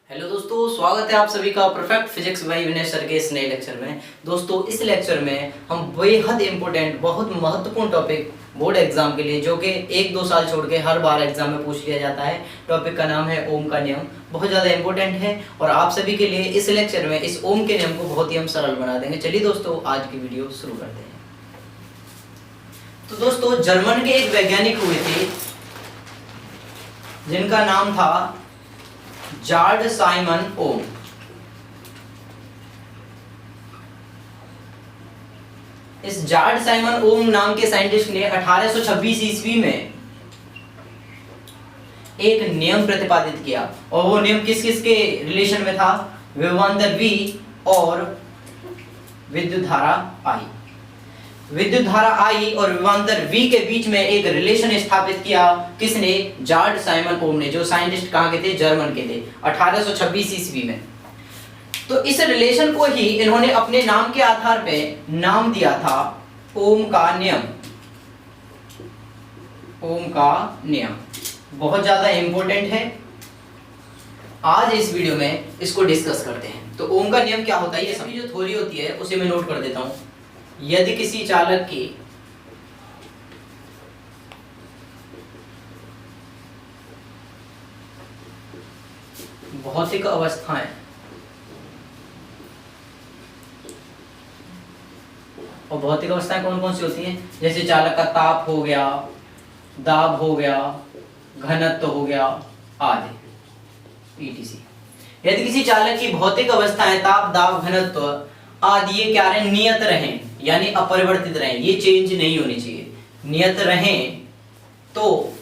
Hello दोस्तों, स्वागत है आप सभी का परफेक्ट फिजिक्स बाय विनय सर के इस नए लेक्चर में। दोस्तों, इस लेक्चर में हम बेहद इंपॉर्टेंट, बहुत महत्वपूर्ण टॉपिक बोर्ड एग्जाम के लिए, जो कि 1-2 साल छोड़ के हर बार एग्जाम में पूछ लिया जाता है, टॉपिक का नाम है ओम का नियम। बहुत ज़्यादा इंपॉर्टेंट है और आप सभी के लिए इस लेक्चर में इस ओम के नियम को बहुत ही हम सरल बना देंगे। चलिए दोस्तों, आज की वीडियो शुरू करते हैं। तो दोस्तों, जर्मन के एक वैज्ञानिक हुए थे जिनका नाम था जॉर्ज साइमन ओम। इस जॉर्ज साइमन ओम नाम के साइंटिस्ट ने 1826 ईस्वी में एक नियम प्रतिपादित किया, और वो नियम किस किस के रिलेशन में था? विभवांतर V और विद्युत धारा I। विद्युत धारा I और विभवांतर V के बीच में एक रिलेशन स्थापित किया। किसने? जॉर्ज साइमन ओम ने, जो साइंटिस्ट कहाँ के थे? जर्मन के थे, 1826 ईस्वी में। तो इस रिलेशन को ही इन्होंने अपने नाम के आधार पे नाम दिया था ओम का नियम। ओम का नियम बहुत ज्यादा इंपॉर्टेंट है। आज इस वीडियो में इसको डिस्कस करते हैं। तो ओम का नियम क्या होता है, ये सभी जो थ्योरी होती है उसे मैं नोट कर देता हूं। यदि किसी चालक की भौतिक अवस्थाएं और भौतिक अवस्थाएं कौन कौन सी होती हैं? जैसे चालक का ताप हो गया, दाब हो गया, घनत्व हो गया आदि ETC। यदि किसी चालक की भौतिक अवस्थाएं ताप, दाब, घनत्व आदि ये क्या रहे? नियत रहें, यानी अपरिवर्तित रहें, ये चेंज नहीं होनी चाहिए, नियत रहें, तो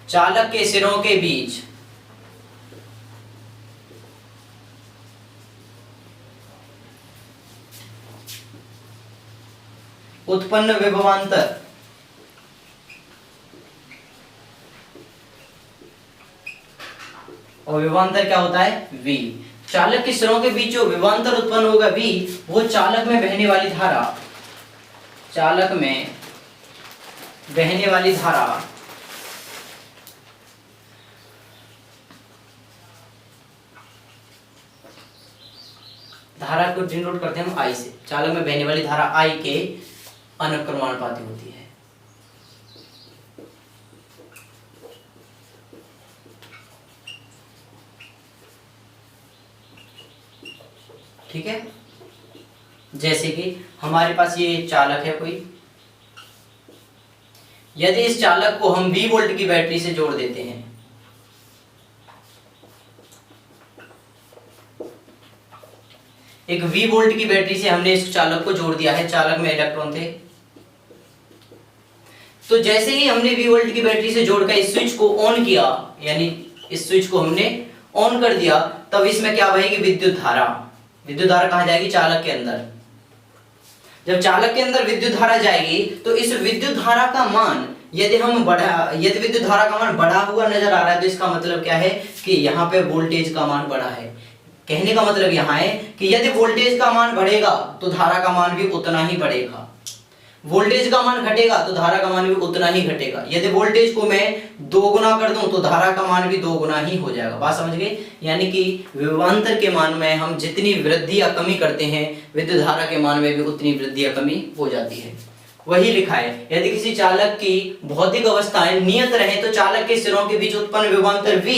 चालक के सिरों के बीच उत्पन्न विभवांतर और विभवांतर क्या होता है? V। चालक के सिरों के बीच जो विभवांतर उत्पन्न होगा V, वो चालक में बहने वाली धारा, चालक में बहने वाली धारा धारा को डिनोट करते हैं हम I से। चालक में बहने वाली धारा I के अनुक्रमानुपाती होती है। ठीक है, जैसे कि हमारे पास ये चालक है कोई, यदि इस चालक को हम 20 वोल्ट की बैटरी से जोड़ देते हैं, एक 20 वोल्ट की बैटरी से हमने इस चालक को जोड़ दिया है, चालक में इलेक्ट्रॉन थे, तो जैसे ही हमने 20 वोल्ट की बैटरी से जोड़कर इस स्विच को ऑन किया, यानी इस स्विच को हमने ऑन कर दिया, तब इसमें क्या बहेगी? विद्युत धारा। विद्युत धारा कहां जाएगी? चालक के अंदर। जब चालक के अंदर विद्युत धारा जाएगी तो इस विद्युत धारा का मान यदि विद्युत धारा का मान बढ़ा हुआ नजर आ रहा है, तो इसका मतलब क्या है कि यहाँ पे वोल्टेज का मान बढ़ा है। कहने का मतलब यहाँ है कि यदि वोल्टेज का मान बढ़ेगा तो धारा का मान भी उतना ही बढ़ेगा, वोल्टेज का मान घटेगा तो धारा का मान भी उतना ही घटेगा। यदि वोल्टेज को मैं 2 गुना कर दूं तो धारा का मान भी 2 गुना ही हो जाएगा। बात समझ गए? यानी कि विभवांतर के मान में हम जितनी वृद्धि या कमी करते हैं, विद्युत धारा के मान में भी उतनी वृद्धि या कमी हो जाती है। वही लिखा है, यदि किसी चालक की भौतिक अवस्थाएं नियत रहे तो चालक के सिरों के बीच उत्पन्न विभवांतर V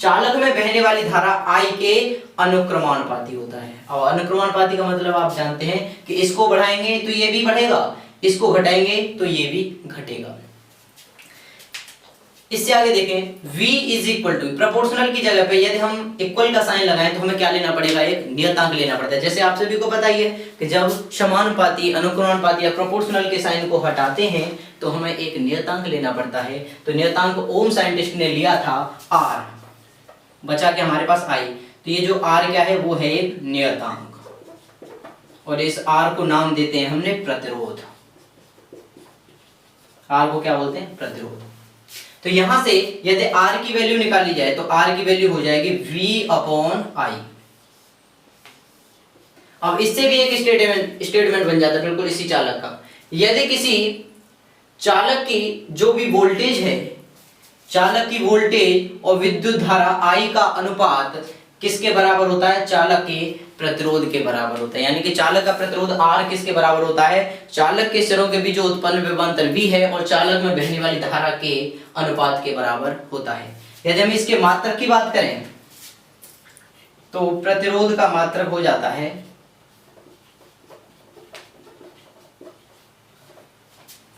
चालक में बहने वाली धारा I के अनुक्रमानुपाती होता है। और अनुक्रमानुपाती का मतलब आप जानते हैं कि इसको बढ़ाएंगे तो ये भी बढ़ेगा, इसको घटाएंगे तो ये भी घटेगा। इससे आगे देखें, V is equal to, proportional की जगह पे यदि हम इक्वल का साइन लगाएं तो हमें क्या लेना पड़ेगा? एक नियतांक लेना पड़ता है। जैसे आप सभी को पता ही है कि जब समानुपाती, अनुक्रमानुपाती या प्रोपोर्शनल के साइन को हटाते हैं तो हमें एक नियतांक लेना पड़ता है। तो नियतांक ओम साइंटिस्ट ने लिया था R, बचा के हमारे पास I। तो ये जो R क्या है? वो है एक नियतांक, और इस R को नाम देते हैं हमने प्रतिरोध। R को क्या बोलते हैं? प्रतिरोध। तो यहां से यदि R की वैल्यू निकाली जाए तो R की वैल्यू हो जाएगी V/I। अब इससे भी एक स्टेटमेंट बन जाता है बिल्कुल इसी चालक का। यदि किसी चालक की जो भी वोल्टेज है, चालक की वोल्टेज और विद्युत धारा I का अनुपात किसके बराबर होता है? चालक के प्रतिरोध के बराबर होता है। यानी कि चालक का प्रतिरोध R किसके बराबर होता है? चालक के सिरों के बीच जो उत्पन्न विभवांतर V है और चालक में बहने वाली धारा के अनुपात के बराबर होता है। यदि हम इसके मात्रक की बात करें तो प्रतिरोध का मात्रक हो जाता है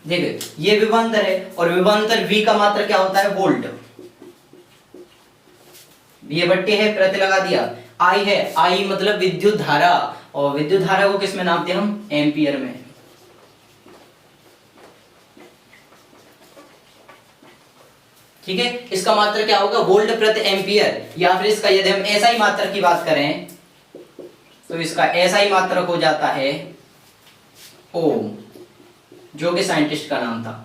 देखिए ये विभवांतर है और विभवांतर V का मात्रक क्या होता है? वोल्ट। ये बट्टे है, प्रति लगा दिया। I है, I मतलब विद्युत धारा, और विद्युत धारा को किस में नापते हैं हम? एम्पियर में। ठीक है, इसका मात्रक क्या होगा? वोल्ट प्रति एम्पियर। या फिर इसका यदि हम एसआई मात्रक की बात करें तो इसका एसआई मात्रक हो जाता है ओम, जो कि साइंटिस्ट का नाम था।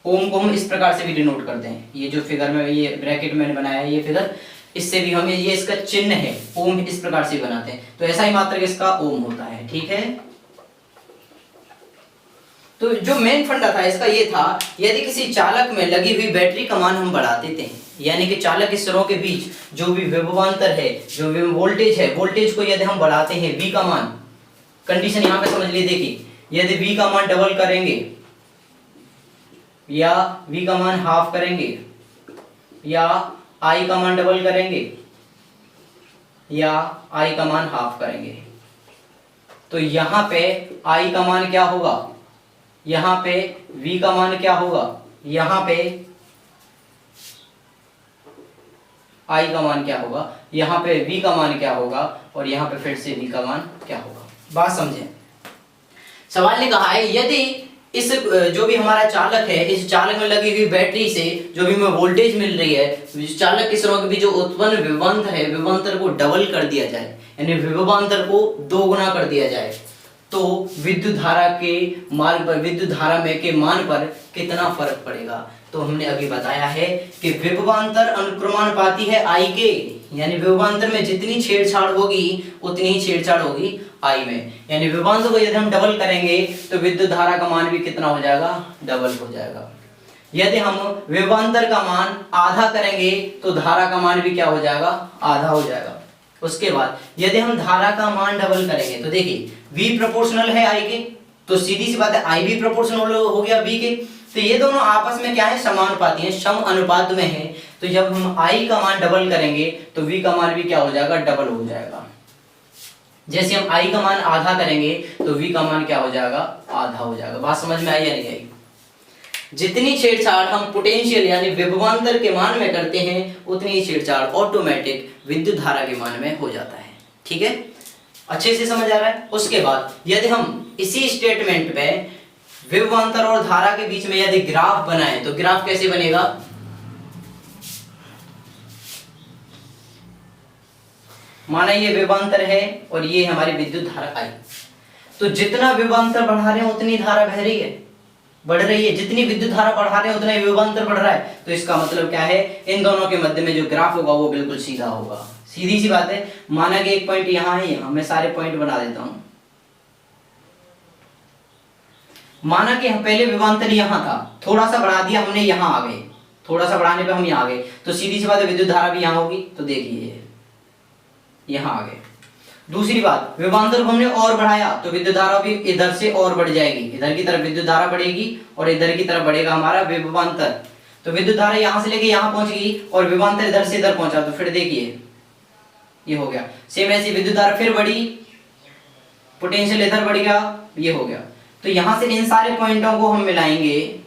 ओम को हम इस प्रकार से भी डिनोट करते हैं, ये जो फिगर में ये ब्रैकेट मैंने बनाया है ये फिगर, इससे भी हम ये इसका चिन्ह है ओम, इस प्रकार से बनाते हैं। तो ऐसा ही मात्रक इसका ओम होता है। ठीक है, तो जो मेन फंडा था इसका ये था, यदि किसी चालक में लगी हुई बैटरी का मान हम बढ़ा देते हैं, यानी कि चालक के सिरों के बीच जो भी विभवांतर है, जो भी वोल्टेज है, वोल्टेज को यदि हम बढ़ाते हैं, V का मान, कंडीशन यहाँ पे समझ लिए। देखिए यदि V का मान डबल करेंगे या V का मान हाफ करेंगे या I का मान डबल करेंगे या I का मान हाफ करेंगे, तो यहाँ पे I का मान क्या होगा? यहाँ पे V का मान क्या होगा? यहाँ पे I का मान क्या होगा? यहाँ पे V का मान क्या होगा? और यहाँ पे फिर से V का मान क्या होगा? बात समझें। सवाल ने कहा है यदि इस जो भी हमारा चालक है, इस चालक में लगी हुई बैटरी से जो भी हमें वोल्टेज मिल रही है, चालक के सिरों के बीच जो उत्पन्न विभवांतर है, विभवांतर को डबल कर दिया जाए, यानी विभवांतर को 2 गुना कर दिया जाए, तो विद्युत धारा के मार्ग पर, विद्युत धारा में के मान पर कितना फर्क पड़ेगा? तो हमने अभी बताया है कि विभवांतर अनुक्रमानुपाती है I के, यानी विभवांतर में जितनी छेड़छाड़ होगी उतनी ही छेड़छाड़ होगी I में। यानी विभवांतर को यदि हम डबल करेंगे तो विद्युत धारा का मान भी कितना हो जाएगा? डबल हो जाएगा। यदि हम विभवांतर का मान आधा करेंगे तो धारा का मान भी क्या हो जाएगा? आधा हो जाएगा। उसके बाद यदि हम धारा का मान डबल करेंगे तो देखिए V प्रोपोर्शनल है I के, तो सीधी सी बात है I भी प्रोपोर्शनल हो गया V के, तो ये दोनों आपस में क्या है? समानुपाती है, सम अनुपात में है। तो जब हम I का मान डबल करेंगे तो V का मान भी क्या हो जाएगा? डबल हो जाएगा। जैसे हम I का मान आधा करेंगे तो V का मान क्या हो जाएगा? आधा हो जाएगा। बात समझ में आई या नहीं आई? जितनी छेड़छाड़ हम पोटेंशियल यानी विभवांतर के मान में करते हैं उतनी ही छेड़छाड़ ऑटोमेटिक विद्युत धारा के मान में हो जाता है। ठीक है, अच्छे से समझ आ रहा है? उसके बाद यदि हम इसी स्टेटमेंट पे विभवांतर और धारा के बीच में यदि ग्राफ बनाएं तो ग्राफ कैसे बनेगा? माना ये विभवांतर है और ये हमारी विद्युत धारा आई, तो जितना विभवांतर बढ़ा रहे हैं उतनी धारा बह रही है, बढ़ रही है। जितनी विद्युत धारा बढ़ा रहे हैं उतना ही विभवांतर बढ़ रहा है। तो इसका मतलब क्या है? इन दोनों के मध्य में जो ग्राफ होगा वो बिल्कुल सीधा होगा। सीधी सी बात है। माना कि एक पॉइंट यहाँ है, यहाँ मैं सारे पॉइंट बना देता हूं। माना कि पहले विभवांतर यहाँ था, थोड़ा सा बढ़ा दिया हमने, यहाँ आ गए, थोड़ा सा बढ़ाने पे हम यहाँ आ गए, तो सीधी सी बात है विद्युत धारा भी यहाँ होगी। तो देखिए यहाँ आ गए। दूसरी बात, विभवांतर को हमने और बढ़ाया तो विद्युत धारा भी इधर से और बढ़ जाएगी, इधर की तरफ विद्युत धारा बढ़ेगी और इधर की तरफ बढ़ेगा हमारा विभवांतर। तो विद्युत धारा यहाँ से लेके यहाँ पहुंच गई और विभवांतर इधर से इधर पहुंचा, तो फिर देखिए ये हो गया। सेम ऐसी विद्युत धारा फिर बढ़ी, पोटेंशियल इधर बढ़ गया, ये हो गया। तो यहाँ से इन सारे पॉइंटों को हम मिलाएंगे,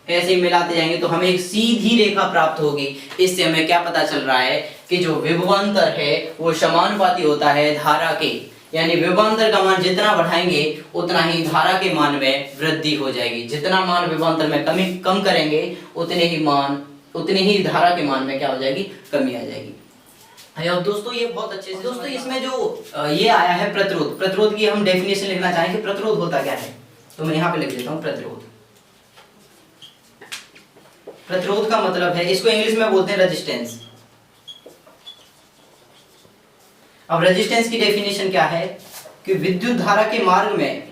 ऐसे ही मिलाते जाएंगे तो हमें एक सीधी रेखा प्राप्त होगी। इससे हमें क्या पता चल रहा है कि जो विभवांतर है वो समानुपाती होता है धारा के, यानी विभवांतर का मान जितना बढ़ाएंगे उतना ही धारा के मान में वृद्धि हो जाएगी। जितना मान विभवांतर में कम करेंगे उतने ही धारा के मान में क्या हो जाएगी? कमी आ जाएगी। और दोस्तों ये बहुत अच्छे से दोस्तों इसमें जो ये आया है प्रतिरोध, प्रतिरोध की हम डेफिनेशन लिखना चाहेंगे। प्रतिरोध होता क्या है? तो मैं यहाँ पे लिख देता हूँ प्रतिरोध। प्रतिरोध का मतलब है, इसको इंग्लिश में बोलते हैं रेजिस्टेंस। अब रेजिस्टेंस की डेफिनेशन क्या है कि विद्युत धारा के मार्ग में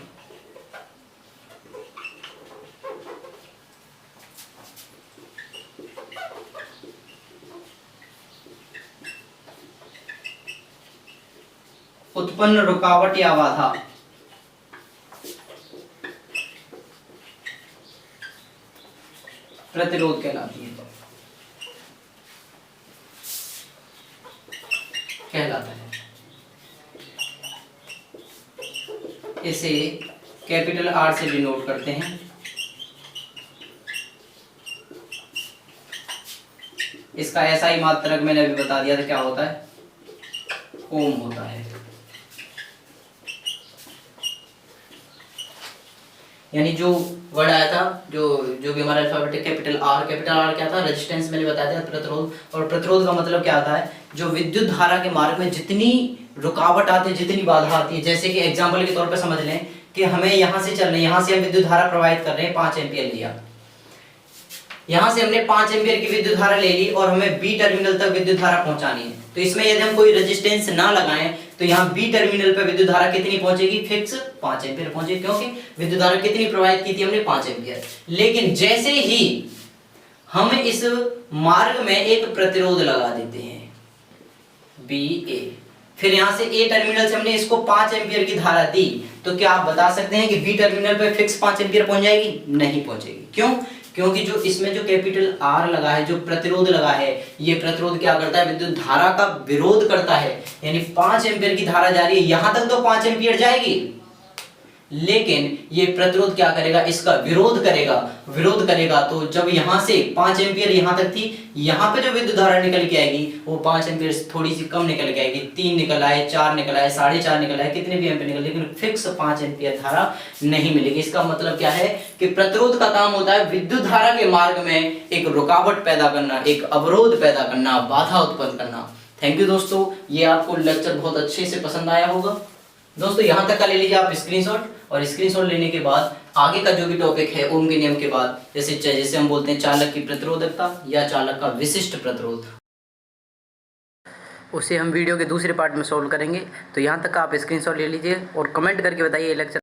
उत्पन्न रुकावट या बाधा प्रतिरोध कहलाती है, कहलाता है। इसे कैपिटल आर से डिनोट करते हैं। इसका ऐसा ही मात्रक मैंने अभी बता दिया था, क्या होता है, ओम होता है। यानी जो वर्ड आया था, जो भी हमारा अल्फाबेटिक कैपिटल आर क्या था, रेजिस्टेंस मैंने बताया था, प्रतिरोध। और प्रतिरोध का मतलब क्या आता है, जो विद्युत धारा के मार्ग में जितनी रुकावट आती है, जितनी बाधा आती है। जैसे कि एग्जांपल के तौर पर समझ लें कि हमें यहाँ से चल रहे हैं, यहाँ से हम विद्युत धारा प्रवाहित कर रहे हैं, 5 एम्पियर लिया, यहाँ से हमने 5 एम्पियर की विद्युत धारा ले ली और हमें बी टर्मिनल तक विद्युत धारा पहुंचानी है। तो इसमें यदि हम कोई रेजिस्टेंस ना लगाएं तो यहाँ बी टर्मिनल पर विद्युत धारा कितनी पहुंचेगी, फिक्स 5 एम्पियर पहुंचेगी, क्योंकि विद्युत धारा कितनी प्रवाहित की थी हमने, 5 एम्पियर। लेकिन जैसे ही हम इस मार्ग में एक प्रतिरोध लगा देते हैं बी ए, फिर यहाँ से ए टर्मिनल से हमने इसको 5 एम्पियर की धारा दी, तो क्या आप बता सकते हैं कि बी टर्मिनल पे फिक्स 5 एम्पियर पहुंच जाएगी? नहीं पहुंचेगी। क्यों? क्योंकि जो इसमें जो कैपिटल आर लगा है, जो प्रतिरोध लगा है, ये प्रतिरोध क्या करता है, विद्युत धारा का विरोध करता है। यानी 5 एम्पियर की धारा जा रही है, यहां तक तो 5 एम्पियर जाएगी, लेकिन ये प्रतिरोध क्या करेगा, इसका विरोध करेगा। विरोध करेगा तो जब यहां से 5 एम्पियर यहां तक थी, यहां पे जो विद्युत धारा निकल के आएगी वो 5 एम्पियर से थोड़ी सी कम निकल के आएगी। 3 निकल आए, 4 निकल आए, 4.5 निकल आए, कितने भी एम्पियर निकल, लेकिन फिक्स 5 एम्पियर धारा नहीं मिलेगी। इसका मतलब क्या है कि प्रतिरोध का काम होता है विद्युत धारा के मार्ग में एक रुकावट पैदा करना, एक अवरोध पैदा करना, बाधा उत्पन्न करना। थैंक यू दोस्तों, ये आपको लेक्चर बहुत अच्छे से पसंद आया होगा। दोस्तों यहाँ तक का ले लीजिए आप स्क्रीनशॉट, और स्क्रीनशॉट लेने के बाद आगे का जो भी टॉपिक है ओम के नियम के बाद, जैसे हम बोलते हैं चालक की प्रतिरोधकता या चालक का विशिष्ट प्रतिरोध, उसे हम वीडियो के दूसरे पार्ट में सॉल्व करेंगे। तो यहाँ तक का आप स्क्रीनशॉट ले लीजिए और कमेंट करके बताइए लेक्चर